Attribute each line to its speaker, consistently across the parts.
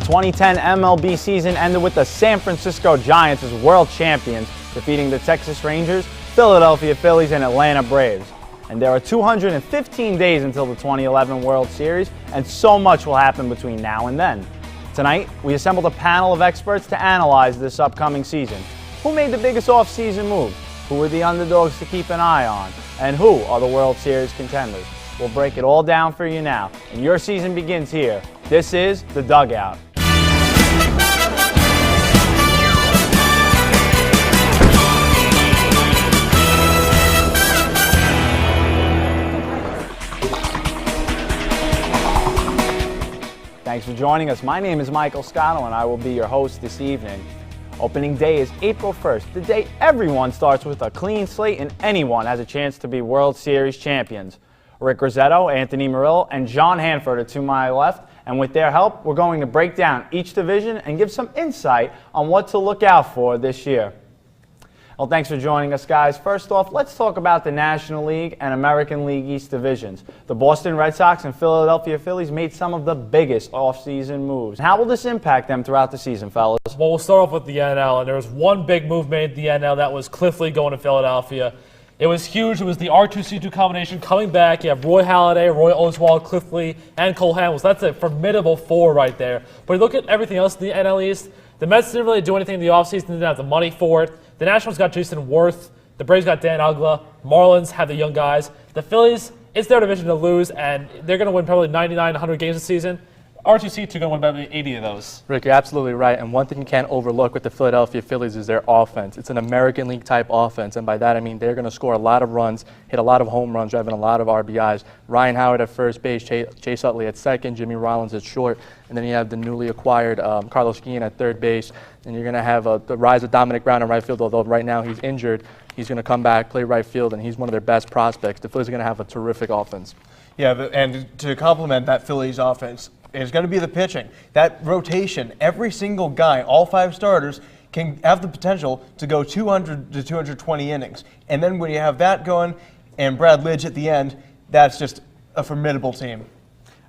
Speaker 1: 2010 MLB season ended with the San Francisco Giants as world champions, defeating the Texas Rangers, Philadelphia Phillies, and Atlanta Braves. And there are 215 days until the 2011 World Series, and so much will happen between now and then. Tonight, we assembled a panel of experts to analyze this upcoming season. Who made the biggest off-season move? Who are the underdogs to keep an eye on? And who are the World Series contenders? We'll break it all down for you now, and your season begins here. This is The Dugout. Thanks for joining us. My name is Michael Scotto, and I will be your host this evening. Opening day is April 1st, the day everyone starts with a clean slate and anyone has a chance to be World Series champions. Rick Rissetto, Anthony Murillo, and Jon Hanford are to my left, and with their help, we're going to break down each division and give some insight on what to look out for this year. Well, thanks for joining us, guys. First off, let's talk about the National League and American League East divisions. The Boston Red Sox and Philadelphia Phillies made some of the biggest offseason moves. How will this impact them throughout the season, fellas?
Speaker 2: Well, we'll start off with the NL, and there was one big move made in the NL. That was Cliff Lee going to Philadelphia. It was huge. It was the R2-C2 combination coming back. You have Roy Halladay, Roy Oswalt, Cliff Lee, and Cole Hamels. That's a formidable four right there. But you look at everything else in the NL East, the Mets didn't really do anything in the offseason. They didn't have the money for it. The Nationals got Jason Worth. The Braves got Dan Uggla. Marlins have the young guys. The Phillies, it's their division to lose, and they're going to win probably 99, 100 games this season. R2-C2 going to win probably 80 of those.
Speaker 3: Rick, you're absolutely right. And one thing you can't overlook with the Philadelphia Phillies is their offense. It's an American League type offense. And by that, I mean they're going to score a lot of runs, hit a lot of home runs, driving a lot of RBIs. Ryan Howard at first base, Chase Utley at second, Jimmy Rollins at short. And then you have the newly acquired Carlos Guillen at third base. And you're going to have the rise of Dominic Brown in right field, although right now he's injured. He's going to come back, play right field, and he's one of their best prospects. The Phillies are going to have a terrific offense.
Speaker 4: Yeah, and to complement that Phillies offense, is going to be the pitching. That rotation, every single guy, all five starters, can have the potential to go 200 to 220 innings. And then when you have that going and Brad Lidge at the end, that's just a formidable team.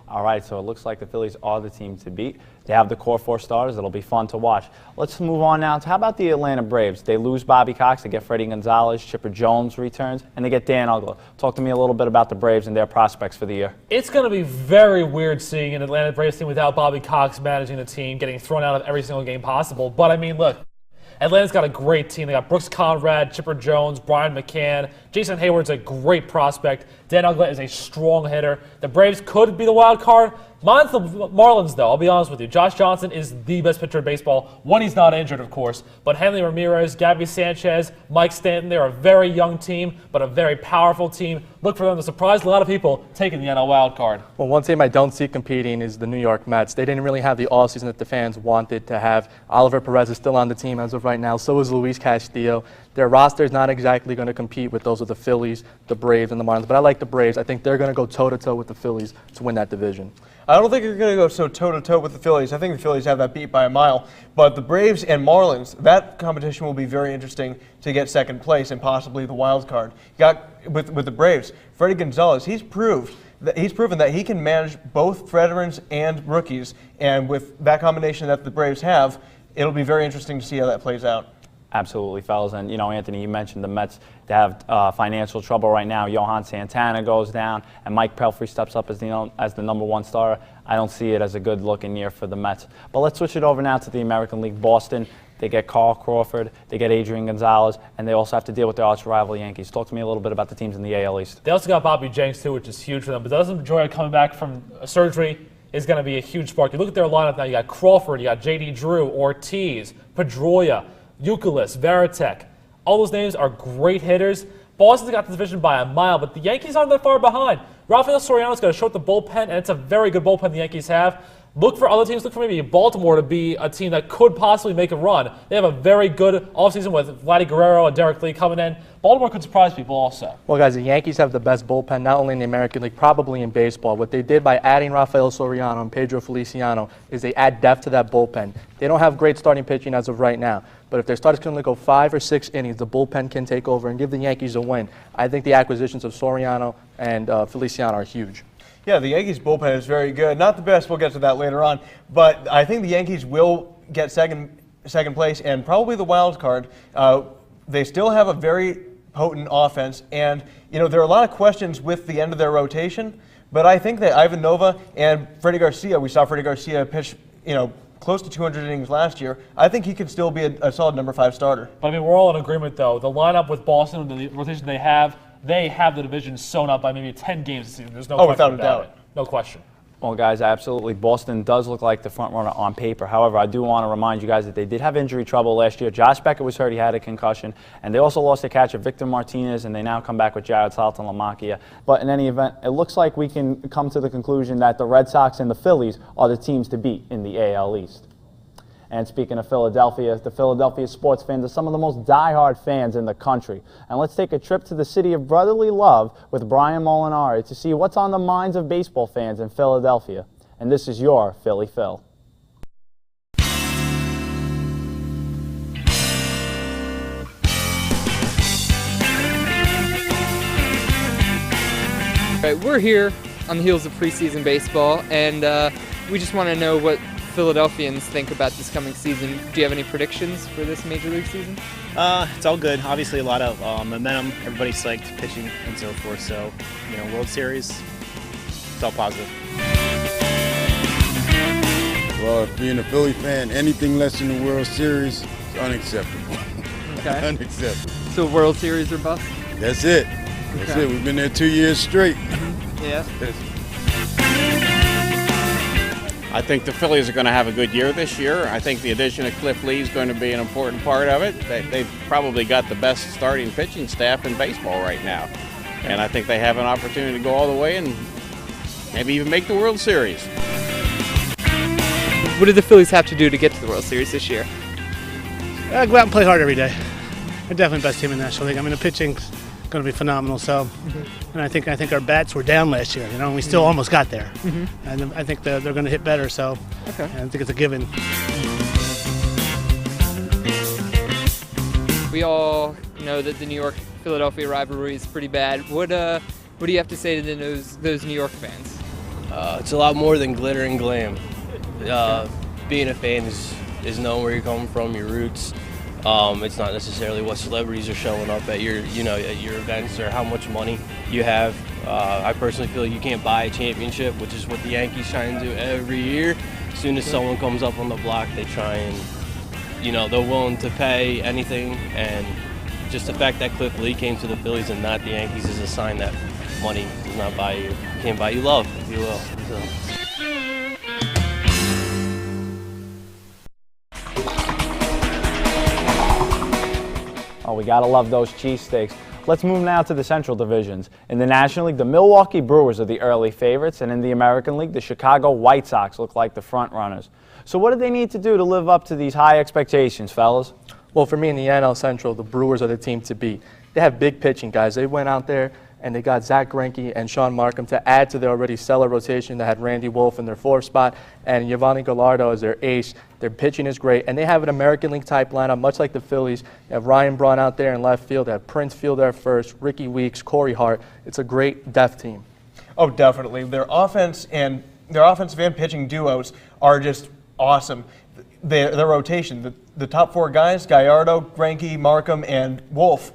Speaker 1: All right, so it looks like the Phillies are the team to beat. They have the core four starters. It'll be fun to watch. Let's move on now to how about the Atlanta Braves? They lose Bobby Cox, they get Freddie Gonzalez, Chipper Jones returns, and they get Dan Uggla. Talk to me a little bit about the Braves and their prospects for the year.
Speaker 2: It's going to be very weird seeing an Atlanta Braves team without Bobby Cox managing the team, getting thrown out of every single game possible. But, I mean, look, Atlanta's got a great team. They got Brooks Conrad, Chipper Jones, Brian McCann. Jason Hayward's a great prospect. Dan Uggla is a strong hitter. The Braves could be the wild card. Mine's the Marlins, though. I'll be honest with you. Josh Johnson is the best pitcher in baseball when he's not injured, of course. But Henley Ramirez, Gabby Sanchez, Mike Stanton, they're a very young team, but a very powerful team. Look for them to surprise a lot of people taking the NL wild card.
Speaker 3: Well, one team I don't see competing is the New York Mets. They didn't really have the offseason that the fans wanted to have. Oliver Perez is still on the team as of right now. So is Luis Castillo. Their roster is not exactly going to compete with those of the Phillies, the Braves, and the Marlins. But I like the Braves. I think they're going to go toe-to-toe with the Phillies to win that division.
Speaker 4: I don't think they're going to go so toe-to-toe with the Phillies. I think the Phillies have that beat by a mile. But the Braves and Marlins, that competition will be very interesting to get second place and possibly the wild card. You got with the Braves, Freddie Gonzalez, he's proven that he can manage both veterans and rookies. And with that combination that the Braves have, it'll be very interesting to see how that plays out.
Speaker 1: Absolutely, fellas. And, Anthony, you mentioned the Mets. They have financial trouble right now. Johan Santana goes down, and Mike Pelfrey steps up as the number one starter. I don't see it as a good-looking year for the Mets. But let's switch it over now to the American League. Boston, they get Carl Crawford, they get Adrian Gonzalez, and they also have to deal with their arch-rival Yankees. Talk to me a little bit about the teams in the AL East.
Speaker 2: They also got Bobby Jenks, too, which is huge for them. But Dustin Pedroia coming back from surgery is going to be a huge spark. You look at their lineup now. You got Crawford, you got J.D. Drew, Ortiz, Pedroia, Youkilis, Varitek. All those names are great hitters. Boston's got the division by a mile, but the Yankees aren't that far behind. Rafael Soriano's got to short the bullpen, and it's a very good bullpen the Yankees have. Look for other teams. Look for maybe Baltimore to be a team that could possibly make a run. They have a very good offseason with Vladdy Guerrero and Derek Lee coming in. Baltimore could surprise people also.
Speaker 3: Well, guys, the Yankees have the best bullpen, not only in the American League, probably in baseball. What they did by adding Rafael Soriano and Pedro Feliciano is they add depth to that bullpen. They don't have great starting pitching as of right now, but if their starters can only go 5 or 6 innings, the bullpen can take over and give the Yankees a win. I think the acquisitions of Soriano and Feliciano are huge.
Speaker 4: Yeah, the Yankees bullpen is very good. Not the best. We'll get to that later on. But I think the Yankees will get second place and probably the wild card. They still have a very potent offense, and there are a lot of questions with the end of their rotation. But I think that Ivan Nova and Freddie Garcia, we saw Freddie Garcia pitch, close to 200 innings last year. I think he can still be a solid number 5 starter.
Speaker 2: But I mean, we're all in agreement though. The lineup with Boston, the rotation they have the division sewn up by maybe 10 games this season. There's no question
Speaker 4: without a
Speaker 2: about
Speaker 4: doubt.
Speaker 2: it. No question.
Speaker 1: Well, guys, absolutely. Boston does look like the front runner on paper. However, I do want to remind you guys that they did have injury trouble last year. Josh Beckett was hurt. He had a concussion. And they also lost their catcher, Victor Martinez, and they now come back with Jared Salton Lamacchia. But in any event, it looks like we can come to the conclusion that the Red Sox and the Phillies are the teams to beat in the AL East. And speaking of Philadelphia, the Philadelphia sports fans are some of the most diehard fans in the country. And let's take a trip to the city of brotherly love with Brian Molinari to see what's on the minds of baseball fans in Philadelphia. And this is your Philly Phil.
Speaker 5: Right, we're here on the heels of preseason baseball, and we just want to know what Philadelphians think about this coming season. Do you have any predictions for this Major League season?
Speaker 6: It's all good. Obviously, a lot of momentum. Everybody's psyched, pitching, and so forth. So, World Series, it's all positive.
Speaker 7: Well, if being a Philly fan, anything less than the World Series is unacceptable.
Speaker 5: Okay.
Speaker 7: Unacceptable.
Speaker 5: So World Series or bust?
Speaker 7: That's it. That's it. We've been there 2 years straight.
Speaker 5: Yeah.
Speaker 8: I think the Phillies are going to have a good year this year. I think the addition of Cliff Lee is going to be an important part of it. They've probably got the best starting pitching staff in baseball right now. And I think they have an opportunity to go all the way and maybe even make the World Series.
Speaker 5: What do the Phillies have to do to get to the World Series this year?
Speaker 9: Go out and play hard every day. They're definitely the best team in the National League. I mean, the pitching's going to be phenomenal. So, and I think our bats were down last year. And we still almost got there. And I think they're going to hit better. So, I think it's a given.
Speaker 5: We all know that the New York-Philadelphia rivalry is pretty bad. What do you have to say to those New York fans?
Speaker 10: It's a lot more than glitter and glam. Being a fan is knowing where you're coming from, your roots. It's not necessarily what celebrities are showing up at your events or how much money you have. I personally feel you can't buy a championship, which is what the Yankees try and do every year. As soon as someone comes up on the block, they try and, they're willing to pay anything. And just the fact that Cliff Lee came to the Phillies and not the Yankees is a sign that money does not buy you, can't buy you love, if you will. So.
Speaker 1: Oh, we gotta love those cheesesteaks. Let's move now to the Central Divisions. In the National League, the Milwaukee Brewers are the early favorites, and in the American League, the Chicago White Sox look like the front runners. So what do they need to do to live up to these high expectations, fellas?
Speaker 3: Well, for me in the NL Central, the Brewers are the team to beat. They have big pitching, guys. They went out there and they got Zach Greinke and Sean Markham to add to their already stellar rotation that had Randy Wolf in their 4th spot and Giovanni Gallardo as their ace. Their pitching is great, and they have an American League type lineup, much like the Phillies. You have Ryan Braun out there in left field, they have Prince Fielder at first, Ricky Weeks, Corey Hart. It's a great depth team.
Speaker 4: Oh, definitely. Their offensive and pitching duos are just awesome. Their rotation, the top 4 guys, Gallardo, Greinke, Markham, and Wolf,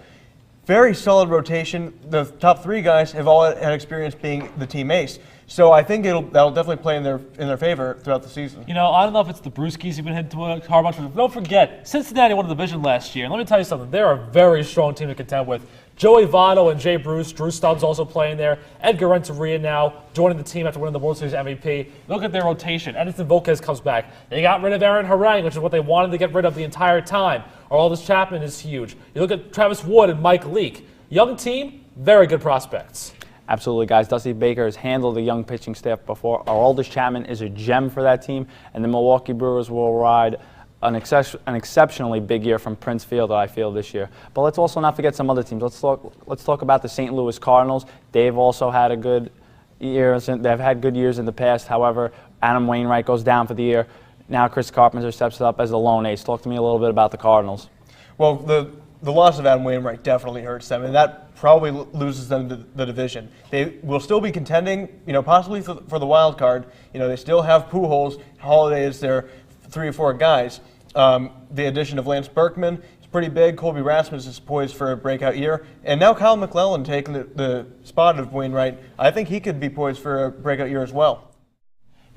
Speaker 4: very solid rotation. The top 3 guys have all had experience being the team ace. So I think that'll definitely play in their favor throughout the season.
Speaker 2: I don't know if it's the Brewskis who've been hitting to a hard bunch, but don't forget, Cincinnati won the division last year. And let me tell you something, they're a very strong team to contend with. Joey Votto and Jay Bruce, Drew Stubbs also playing there. Edgar Renteria now joining the team after winning the World Series MVP. Look at their rotation. Edinson Volquez comes back. They got rid of Aaron Harang, which is what they wanted to get rid of the entire time. Aroldis Chapman is huge. You look at Travis Wood and Mike Leake. Young team, very good prospects.
Speaker 1: Absolutely, guys. Dusty Baker has handled the young pitching staff before. Aroldis Chapman is a gem for that team, and the Milwaukee Brewers will ride an exceptionally big year from Prince Fielder, I feel, this year. But let's also not forget some other teams. Let's talk about the St. Louis Cardinals. They've also had a good year. They've had good years in the past. However, Adam Wainwright goes down for the year. Now Chris Carpenter steps up as the lone ace. Talk to me a little bit about the Cardinals.
Speaker 4: Well, the the loss of Adam Wainwright definitely hurts them, and that probably loses them the division. They will still be contending, possibly for the wild card. They still have Pujols. Holiday is their 3 or 4 guys. The addition of Lance Berkman is pretty big. Colby Rasmus is poised for a breakout year. And now Kyle McClellan taking the spot of Wainwright. I think he could be poised for a breakout year as well.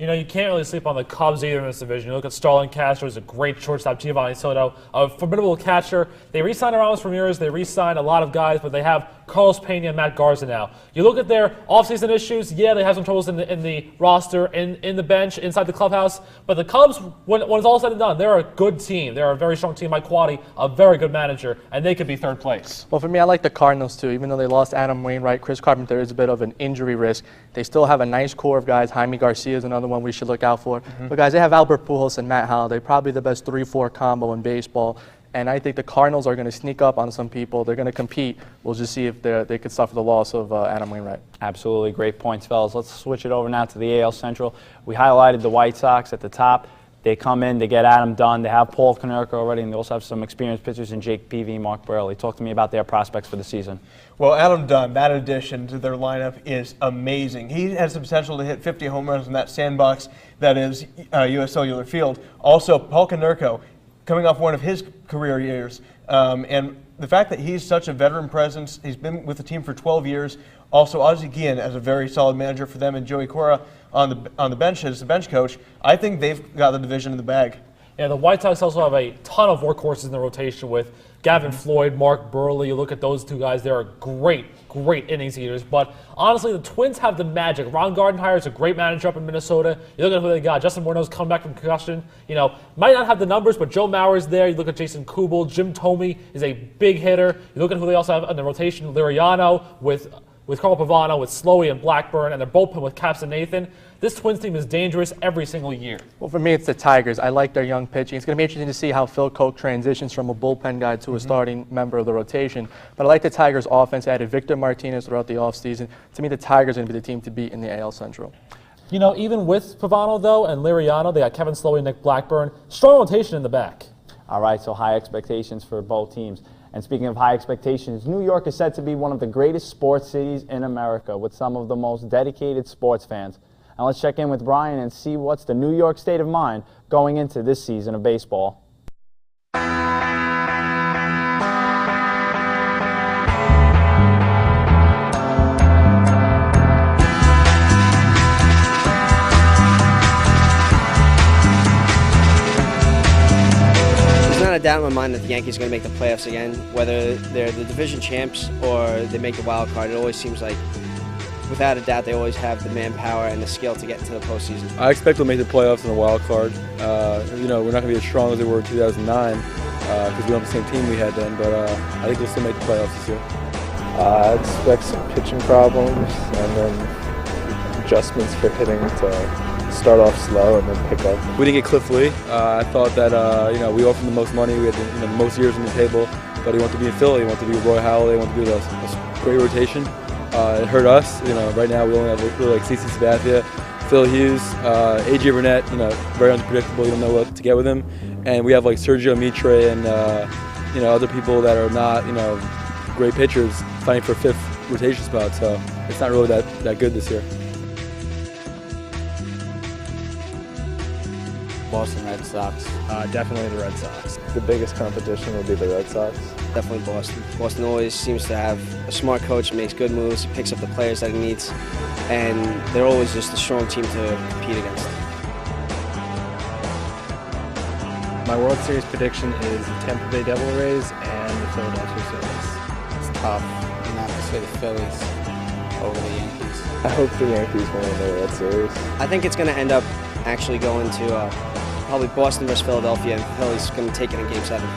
Speaker 2: You can't really sleep on the Cubs either in this division. You look at Starlin Castro, who's a great shortstop, Giovanni Soto, a formidable catcher. They re-signed Ramos Ramirez, they re-signed a lot of guys, but they have Carlos Pena and Matt Garza now. You look at their offseason issues, yeah, they have some troubles in the roster, in the bench, inside the clubhouse, but the Cubs, when it's all said and done, they're a good team. They're a very strong team. Mike Quade, a very good manager, and they could be 3rd place.
Speaker 3: Well, for me, I like the Cardinals too. Even though they lost Adam Wainwright, Chris Carpenter is a bit of an injury risk. They still have a nice core of guys. Jaime Garcia is another one we should look out for. But guys, they have Albert Pujols and Matt Halliday, probably the best 3-4 combo in baseball. And I think the Cardinals are going to sneak up on some people. They're going to compete. We'll just see if they could suffer the loss of Adam Wainwright.
Speaker 1: Absolutely. Great points, fellas. Let's switch it over now to the AL Central. We highlighted the White Sox at the top. They come in, they get Adam Dunn. They have Paul Konerko already, and they also have some experienced pitchers in Jake Peavy, Mark Burley. Talk to me about their prospects for the season.
Speaker 4: Well, Adam Dunn, that addition to their lineup is amazing. He has the potential to hit 50 home runs in that sandbox that is U.S. Cellular Field. Also, Paul Konerko, coming off one of his career years, and the fact that he's such a veteran presence, he's been with the team for 12 years. Also, Ozzie Guillen as a very solid manager for them, and Joey Cora on the bench as the bench coach. I think they've got the division in the bag.
Speaker 2: Yeah, the White Sox also have a ton of workhorses in the rotation with Gavin Floyd, Mark Burley. You look at those 2 guys, they're great innings eaters. But honestly, the Twins have the magic. Ron Gardenhire is a great manager up in Minnesota. You look at who they got. Justin Morneau's come back from concussion. Might not have the numbers, but Joe Mauer's there. You look at Jason Kubel. Jim Thome is a big hitter. You look at who they also have in the rotation, Liriano with Carl Pavano, with Slowey and Blackburn, and their bullpen with Caps and Nathan. This Twins team is dangerous every single year.
Speaker 3: Well, for me, it's the Tigers. I like their young pitching. It's going to be interesting to see how Phil Koch transitions from a bullpen guy to a starting member of the rotation. But I like the Tigers' offense. I added Victor Martinez throughout the offseason. To me, the Tigers are going to be the team to beat in the AL Central.
Speaker 2: Even with Pavano, though, and Liriano, they got Kevin Slowey and Nick Blackburn. Strong rotation in the back.
Speaker 1: All right, so high expectations for both teams. And speaking of high expectations, New York is said to be one of the greatest sports cities in America with some of the most dedicated sports fans. And let's check in with Brian and see what's the New York state of mind going into this season of baseball.
Speaker 11: A doubt in my mind that the Yankees are going to make the playoffs again, whether they're the division champs or they make the wild card. It always seems like, without a doubt, they always have the manpower and the skill to get into the postseason.
Speaker 12: I expect they'll make the playoffs in the wild card. We're not going to be as strong as they were in 2009 because we don't have the same team we had then, but I think we'll still make the playoffs this year.
Speaker 13: I expect some pitching problems and then adjustments for hitting to start off slow and then pick up.
Speaker 12: We didn't get Cliff Lee. I thought that we offered him the most money. We had the most years on the table, but he wanted to be in Philly. He wanted to be with Roy Halladay. He wanted to be with a great rotation. It hurt us. Right now we only have really like CC Sabathia, Phil Hughes, AJ Burnett. Very unpredictable. You don't know what to get with him. And we have like Sergio Mitre and other people that are not great pitchers fighting for 5th rotation spot. So it's not really that good this year.
Speaker 14: Boston Red Sox.
Speaker 15: Definitely the Red Sox.
Speaker 13: The biggest competition will be the Red Sox.
Speaker 11: Definitely Boston. Boston always seems to have a smart coach, makes good moves, picks up the players that he needs, and they're always just a strong team to compete against.
Speaker 15: My World Series prediction is the Tampa Bay Devil Rays and the Philadelphia Phillies.
Speaker 14: It's tough. I'm going to have to say the Phillies over the Yankees.
Speaker 13: I hope the Yankees win the World Series.
Speaker 11: I think it's going to end up actually going to probably Boston versus Philadelphia, and Phillies going to take it in Game 7.